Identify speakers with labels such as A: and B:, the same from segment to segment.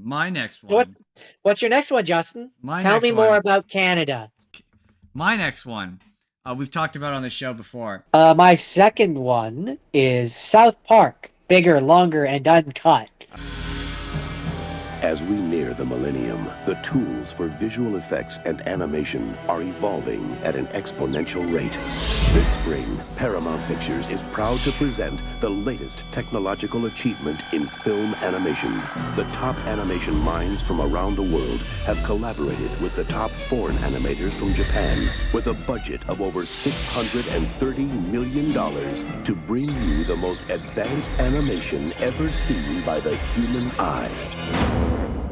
A: My next
B: What,
A: one.
B: what's your next one, Justin?
A: My
B: Tell
A: next
B: me more
A: one.
B: about Canada.
A: My next one. We've talked about on the show before.
B: My second one is South Park. Bigger, longer, and uncut.
C: As we near the millennium, the tools for visual effects and animation are evolving at an exponential rate. This spring, Paramount Pictures is proud to present the latest technological achievement in film animation. The top animation minds from around the world have collaborated with the top foreign animators from Japan with a budget of over $630 million to bring you the most advanced animation ever seen by the human eye.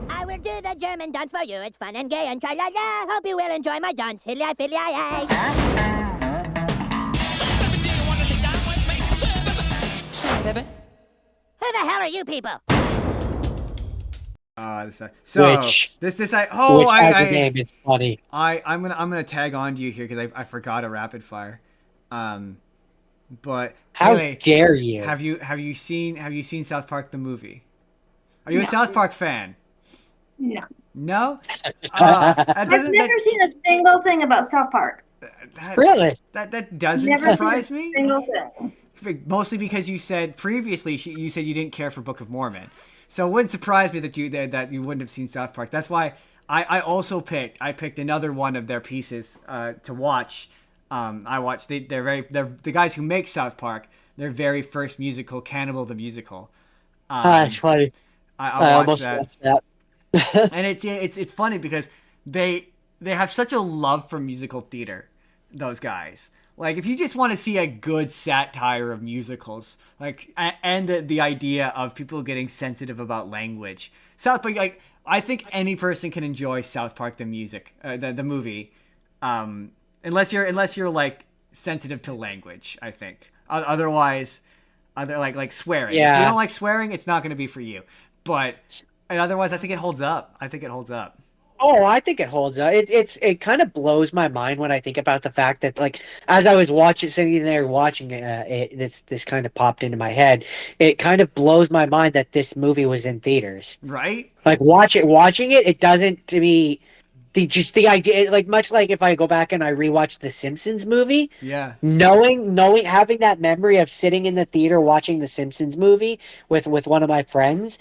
D: I will do the German dance for you. It's fun and gay and tra-la-la. Hope you will enjoy my dance. Hilly-filly-ay. Who the hell are you people?
B: Which name is funny.
A: I'm gonna tag on to you here because I forgot a rapid fire. But
B: how
A: anyway,
B: dare you?
A: Have you seen South Park the movie? Are you a South Park fan?
E: No.
A: No?
E: I've never seen a single thing about South Park.
B: Really?
A: That doesn't
E: Never
A: surprise
E: seen a
A: me.
E: single thing.
A: Mostly because you said previously you said you didn't care for Book of Mormon, so it wouldn't surprise me that you wouldn't have seen South Park. That's why I picked another one of their pieces to watch. I watched they're the guys who make South Park. Their very first musical, Cannibal the Musical.
B: That's funny.
A: I watched that. And it's funny because they have such a love for musical theater, those guys. Like, if you just want to see a good satire of musicals, like, and the idea of people getting sensitive about language, South Park, like, I think any person can enjoy South Park the movie, unless you're like sensitive to language. I think otherwise, like swearing.
B: Yeah.
A: If you don't like swearing, it's not going to be for you. But otherwise, I think it holds up.
B: Oh, I think it holds up. It kind of blows my mind when I think about the fact that, like, as I was sitting there watching it, this kind of popped into my head. It kind of blows my mind that this movie was in theaters.
A: Right?
B: Like, watching it, it doesn't, to me, the idea, like, much like if I go back and I rewatch the Simpsons movie.
A: Yeah.
B: Knowing, having that memory of sitting in the theater watching the Simpsons movie with one of my friends,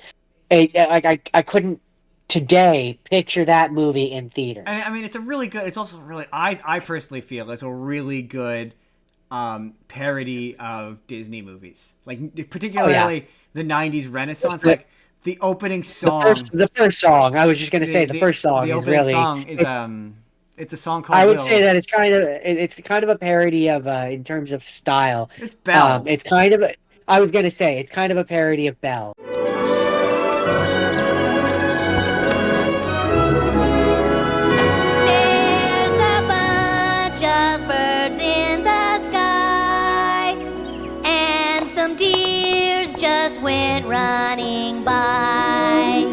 B: I couldn't today picture that movie in theaters.
A: And I mean, it's also really, I personally feel it's a really good parody of Disney movies, like particularly the 90s Renaissance, like the opening song.
B: The first song, I was just going to say, the first song is really...
A: The opening song is, it's a song called...
B: I would say that it's kind of a parody of, in terms of style.
A: It's Belle.
B: I was going to say, it's kind of a parody of Belle.
D: Went running by.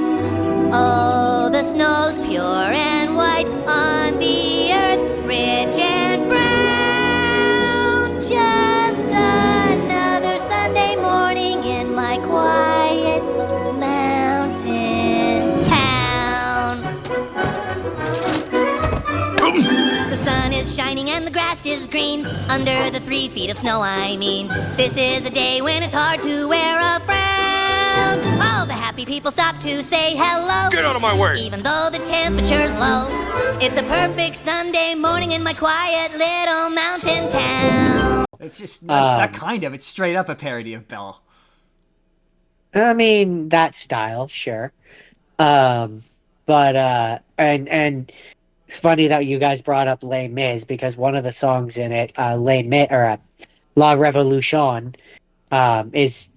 D: Oh, the snow's pure and white on the earth, rich and brown. Just another Sunday morning in my quiet mountain town. The sun is shining and the grass is green under the 3 feet of snow, I mean. This is a day when it's hard to wear a frown. All the happy people stop to say hello.
F: Get out of my way!
D: Even though the temperature's low. It's a perfect Sunday morning in my quiet little mountain town.
A: It's just not kind of. It's straight up a parody of Belle.
B: I mean, that style, sure. But it's funny that you guys brought up Les Mis, because one of the songs in it, Les Mis, or La Revolution, it's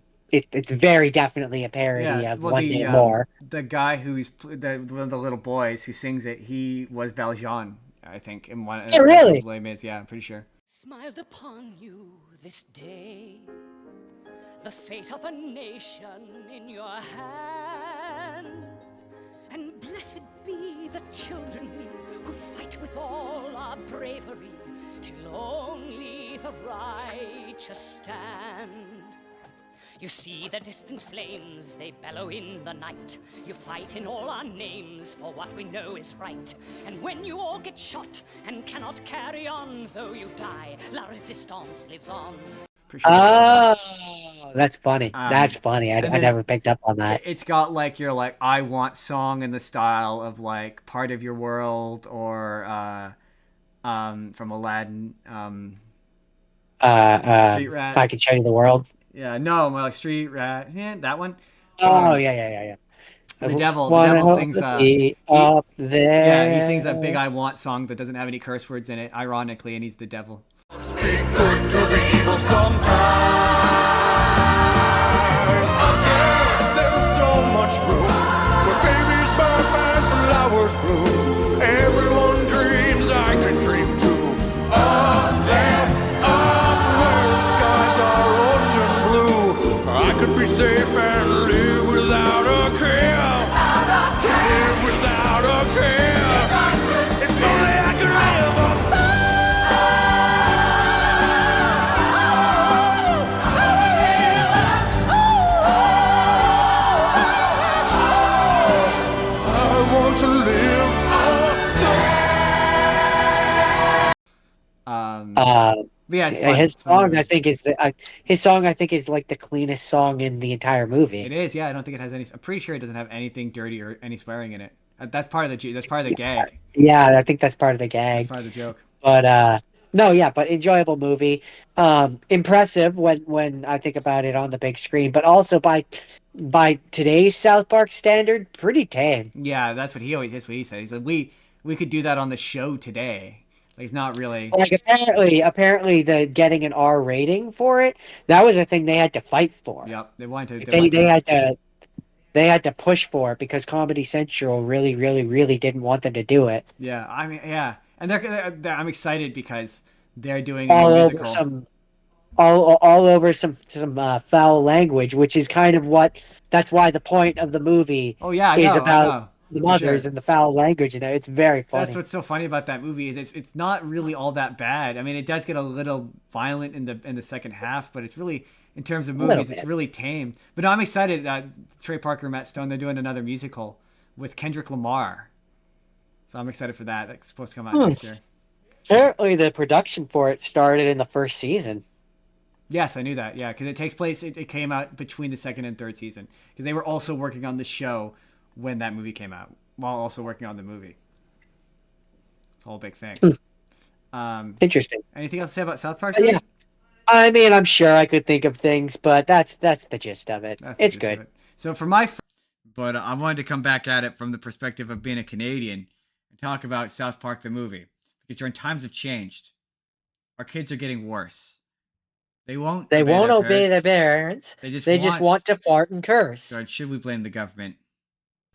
B: very definitely a parody of One Day More.
A: The guy who's one of the little boys who sings it, he was Valjean, I think, in one.
B: Oh, really?
A: Les Mis, yeah, I'm pretty sure.
G: Smiled upon you this day, the fate of a nation in your hands, and blessed be the children who fight with all our bravery till only the righteous stand. You see the distant flames, they bellow in the night. You fight in all our names for what we know is right. And when you all get shot and cannot carry on, though you die, la resistance lives on.
B: Oh, that's funny. That's funny. I
A: then
B: never picked up on that.
A: It's got like your like I Want song in the style of like Part of Your World or from Aladdin. Street Rat.
B: If I Could Show You the World.
A: Yeah, no, more like Street Rat. Yeah, that one.
B: Oh, yeah.
A: The devil sings
B: up there.
A: Yeah, he sings that big I Want song that doesn't have any curse words in it, ironically, and he's the devil.
F: Speak good to the evil sometime. There's so much room where babies burn and flowers bloom. Everyone dreams, I can dream too. Up there, up where the skies are ocean blue. I could be safe and live without a care. Live without a care. If only I could live up there.
A: Yeah,
B: his song I think is like the cleanest song in the entire movie.
A: It is, yeah. I don't think it has any. I'm pretty sure it doesn't have anything dirty or any swearing in it. That's part of the gag.
B: Yeah, I think that's part of the gag.
A: That's part of the joke.
B: But no, yeah, but enjoyable movie. Impressive when I think about it on the big screen, but also by today's South Park standard, pretty tame.
A: Yeah, that's what he said. He said we could do that on the show today. Like, it's not really
B: like apparently the getting an R rating for it, that was a thing they had to fight for.
A: Yep,
B: they had to push for it because Comedy Central really didn't want them to do it.
A: Yeah, I mean, yeah, and I'm excited because they're doing
B: all
A: a
B: over
A: musical.
B: all over some foul language, which is kind of that's why the point of the movie is about the mothers and the foul language, and it's very funny.
A: That's what's so funny about that movie is it's not really all that bad. I mean, it does get a little violent in the second half, but it's really, in terms of movies, it's really tame. But no, I'm excited that Trey Parker, Matt Stone, they're doing another musical with Kendrick Lamar. So I'm excited for that. That's supposed to come out next year.
B: Apparently, the production for it started in the first season.
A: Yes, I knew that. Yeah, because it takes place. It came out between the second and third season because they were also working on the show when that movie came out, while also working on the movie. It's a whole big thing.
B: Interesting.
A: Anything else to say about South Park?
B: Yeah. I mean, I'm sure I could think of things, but that's the gist of it. It's good.
A: So for but I wanted to come back at it from the perspective of being a Canadian and talk about South Park the movie. Because during times have changed. Our kids are getting worse. They won't
B: obey their parents. They just want to fart and curse.
A: So should we blame the government?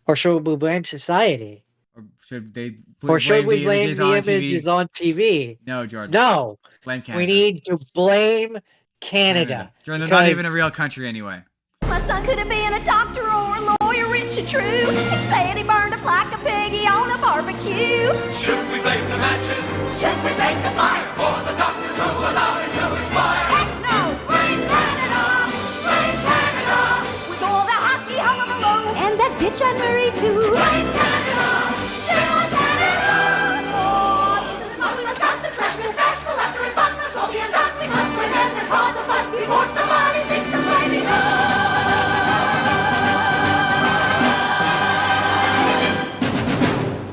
B: Or should we blame society?
A: Or should they
B: blame the images on TV?
A: No, Jordan.
B: No.
A: Blame Canada.
B: We need to blame Canada.
A: Jordan, they're not even a real country anyway.
H: My son could have been a doctor or a lawyer, rich and true. Instead, he burned up like a piggy on a barbecue.
F: Should we blame the matches? Should we blame the fire? Or the doctors who allowed it to expire?
H: Heck no! Blame Canada! Blame Canada! With all the hockey hullabaloo and that bitch Anne Marie too. Blame Canada! Shame on Canada! Oh, the smoke we must stop, the trash we must trash, the laughter and fun must all be undone. We must blame them and cause a fuss before somebody thinks of blaming us.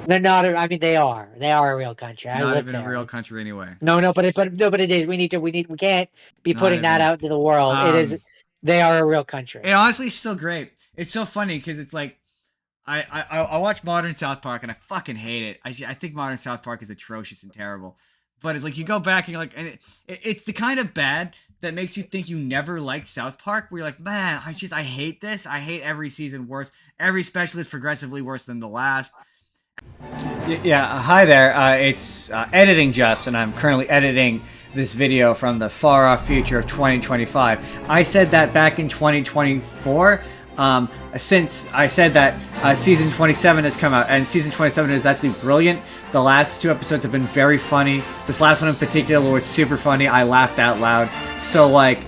B: They're not. I mean, they are. They are a real country.
A: Not even a real country anyway.
B: No, but it is. We can't be putting that out into the world. It is. They are a real country.
A: It honestly is still great. It's so funny because it's like, I watch modern South Park and I fucking hate it. I think modern South Park is atrocious and terrible. But it's like you go back and you're like, and it's the kind of bad that makes you think you never liked South Park. Where you're like, man, I hate this. I hate every season worse. Every special is progressively worse than the last. Yeah, hi there. It's Editing Just, and I'm currently editing this video from the far-off future of 2025. I said that back in 2024. Since I said that season 27 has come out, and season 27 is actually brilliant. The last two episodes have been very funny. This last one in particular was super funny. I laughed out loud. So, like,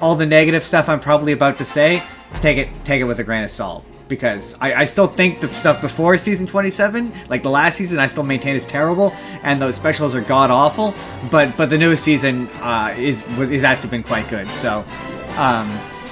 A: all the negative stuff I'm probably about to say, take it with a grain of salt. Because I still think the stuff before season 27, like the last season, I still maintain is terrible, and those specials are god awful. But the newest season is actually been quite good. So,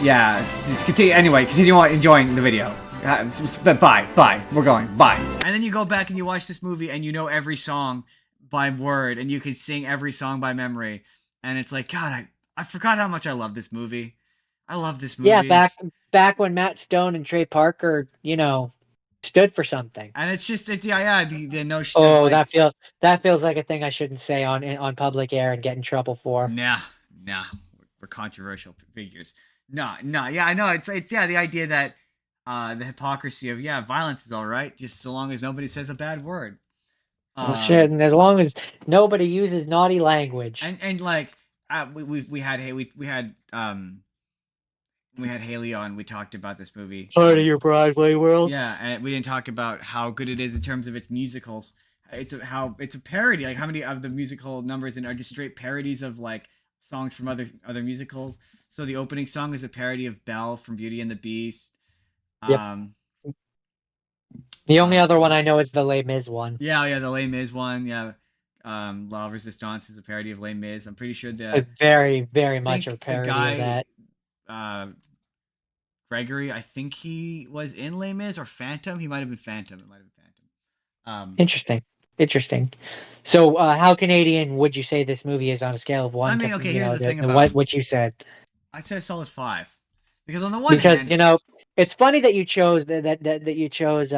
A: yeah. Continue on enjoying the video. Bye. We're going. Bye. And then you go back and you watch this movie, and you know every song by word, and you can sing every song by memory. And it's like, God, I forgot how much I love this movie. I love this movie.
B: Yeah, back when Matt Stone and Trey Parker, stood for something.
A: And it's just, the notion
B: of
A: like,
B: that feels like a thing I shouldn't say on public air and get in trouble for.
A: Nah, we're controversial figures. Yeah, I know. It's the idea that the hypocrisy of violence is all right, just so long as nobody says a bad word.
B: Well, shit, and as long as nobody uses naughty language.
A: And like we had Haley on, we talked about this movie.
B: Part of your Broadway world.
A: Yeah, and we didn't talk about how good it is in terms of its musicals. It's a parody. Like how many of the musical numbers are just straight parodies of like songs from other musicals. So the opening song is a parody of Belle from Beauty and the Beast.
B: Yep. The only other one I know is the Les Mis one.
A: Yeah, the Les Mis one. Yeah. La Resistance is a parody of Les Mis. I'm pretty sure that
B: very, very much a parody of that.
A: Gregory, I think he was in Les Mis or Phantom. He might have been Phantom. It might have been Phantom.
B: Interesting. So, how Canadian would you say this movie is on a scale of 1?
A: I mean, okay, here's the thing about
B: what you said.
A: I'd say a solid 5, because on the one hand,
B: it's funny that you chose that you chose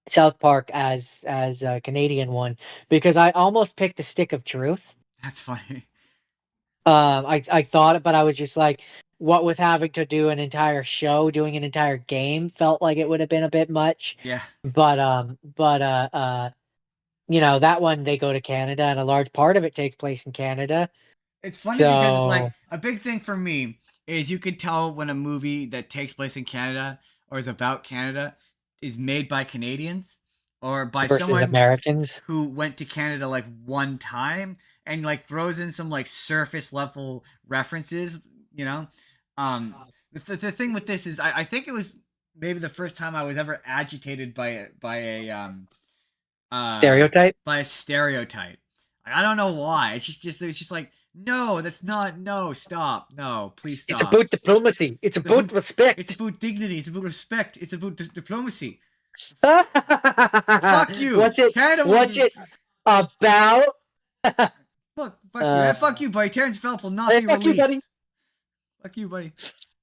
B: South Park as a Canadian one, because I almost picked the Stick of Truth.
A: That's funny.
B: I thought it, but I was just like, what with having to do an entire show, doing an entire game felt like it would have been a bit much.
A: Yeah.
B: But that one, they go to Canada, and a large part of it takes place in Canada.
A: It's funny because it's like a big thing for me is you could tell when a movie that takes place in Canada or is about Canada is made by Canadians or by someone
B: Americans
A: who went to Canada like one time and like throws in some like surface level references, The thing with this is I think it was maybe the first time I was ever agitated by a
B: stereotype.
A: By a stereotype. I don't know why. It's just like, no, that's not. No, stop. No, please stop.
B: It's about diplomacy. It's about respect.
A: It's about dignity. It's about respect. It's about diplomacy. Fuck you.
B: What's it about?
A: Fuck you. Fuck you, buddy. Terrence Phillip will not be released.
B: You, buddy.
A: Fuck you, buddy.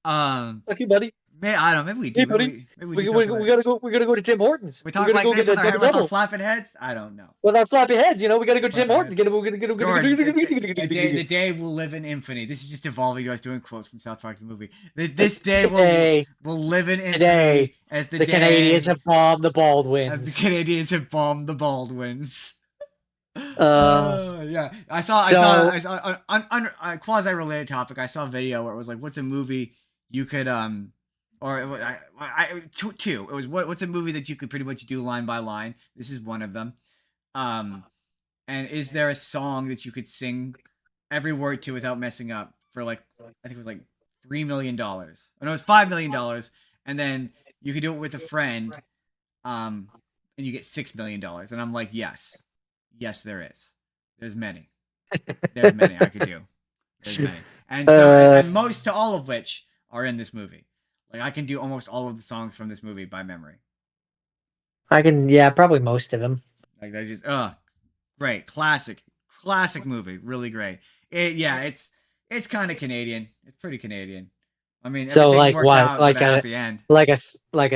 B: Fuck you, buddy.
A: I don't know. Maybe we do.
B: Hey, buddy. We gotta go to Tim Hortons.
A: We talk like this with our flapping heads. I don't know.
B: With our flappy heads, we gotta go to Tim Hortons.
A: The day will live in infamy. This is just evolving to us doing quotes from South Park the movie. This day will live in infamy
B: today,
A: as the
B: Canadians have bombed the Baldwins.
A: As the Canadians have bombed the Baldwins. Yeah, I saw on a quasi-related topic. I saw a video where it was like, what's a movie you could two. It was what's a movie that you could pretty much do line by line. This is one of them. And is there a song that you could sing every word to without messing up for like, I think it was like $3 million. Oh no, it was $5 million, and then you could do it with a friend, and you get $6 million. And I'm like, yes, there is. There's many I could do. There's many, and so and most to all of which are in this movie. Like I can do almost all of the songs from this movie by memory.
B: I can, probably most of them.
A: Like that's just great, classic movie, really great. It's kind of Canadian. It's pretty Canadian. I mean,
B: so like what,
A: like a happy end,
B: like a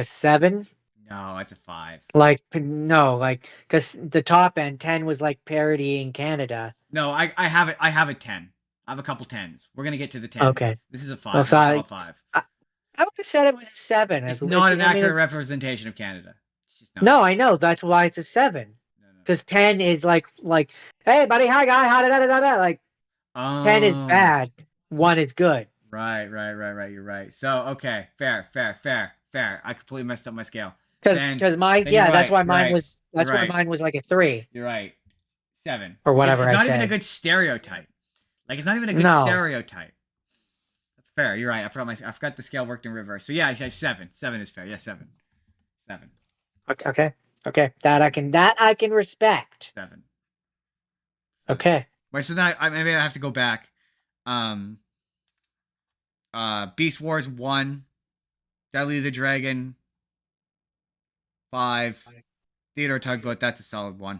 B: 7.
A: No, it's a 5.
B: Because the top end 10 was like parodying Canada.
A: No, I have it. I have a 10. I have a couple 10s. We're gonna get to the 10s.
B: Okay.
A: This is a 5.
B: Well, so
A: this is a 5.
B: I would have said it was a 7.
A: It's not an accurate representation of Canada.
B: No, I know. That's why it's a 7. Because 10 is like, hey, buddy, hi, guy, like, 10 is bad. 1 is good.
A: Right. You're right. So, okay, fair. I completely messed up my scale.
B: Because mine, that's why mine was. That's why mine was like a 3.
A: You're right. 7.
B: Or whatever
A: it's
B: I
A: not
B: said.
A: even a good stereotype. Like, it's not even a good
B: No.
A: stereotype. That's fair. You're right. I forgot the scale worked in reverse. So yeah, I say 7. 7 is fair. Yeah, 7. 7.
B: Okay. That I can respect.
A: 7.
B: Okay.
A: Wait, so now maybe I have to go back. Beast Wars 1, Deadly the Dragon 5, Theodore Tugboat. That's a solid 1.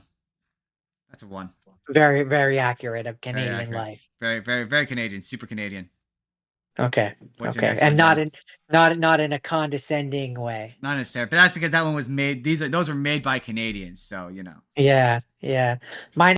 A: That's a 1.
B: Very, very accurate of
A: Very
B: Canadian
A: accurate.
B: life.
A: Very, very, very Canadian. Super Canadian.
B: Okay.
A: What's your
B: Okay.
A: next
B: And
A: one,
B: not in a condescending way.
A: Not necessarily, but that's because that one was made. Those were made by Canadians, so you know.
B: Yeah. My